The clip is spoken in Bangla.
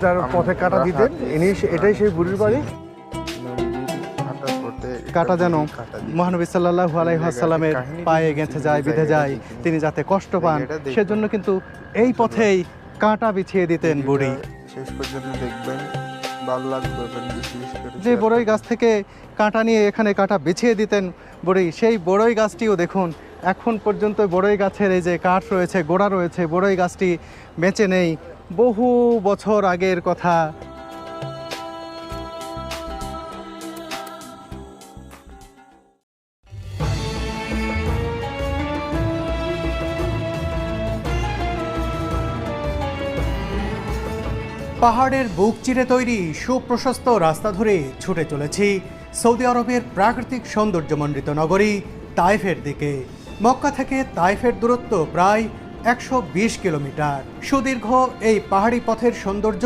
যার পথে কাটা দিতেন ইনি এটাই সেই বুড়ির বাড়ি। কাটা যেন মহানবী সাল্লাল্লাহু আলাইহি ওয়াসাল্লামের পায়ে গেঁথে যায়, বিঁধে যায়, তিনি যাতে কষ্ট পান সেজন্য কিন্তু এই পথেই কাঁটা বিছিয়ে দিতেন বুড়ি। শেষ পর্যন্ত দেখবেন ভালো লাগবে, বিশেষ করে যে বড়ই গাছ থেকে কাঁটা নিয়ে এখানে কাঁটা বিছিয়ে দিতেন বুড়ি, সেই বড়ই গাছটিও দেখুন এখন পর্যন্ত বড়ই গাছের এই যে কাঠ রয়েছে, গোড়া রয়েছে, বড়ই গাছটি বেঁচে নেই, বহু বছর আগের কথা। পাহাড়ের বুক চিরে তৈরি সুপ্রশস্ত রাস্তা ধরে ছুটে চলেছি সৌদি আরবের প্রাকৃতিক সৌন্দর্যমণ্ডিত নগরী তায়েফের দিকে। মক্কা থেকে তায়েফের দূরত্ব প্রায় 120 কিলোমিটার। সুদীর্ঘ এই পাহাড়ি পথের সৌন্দর্য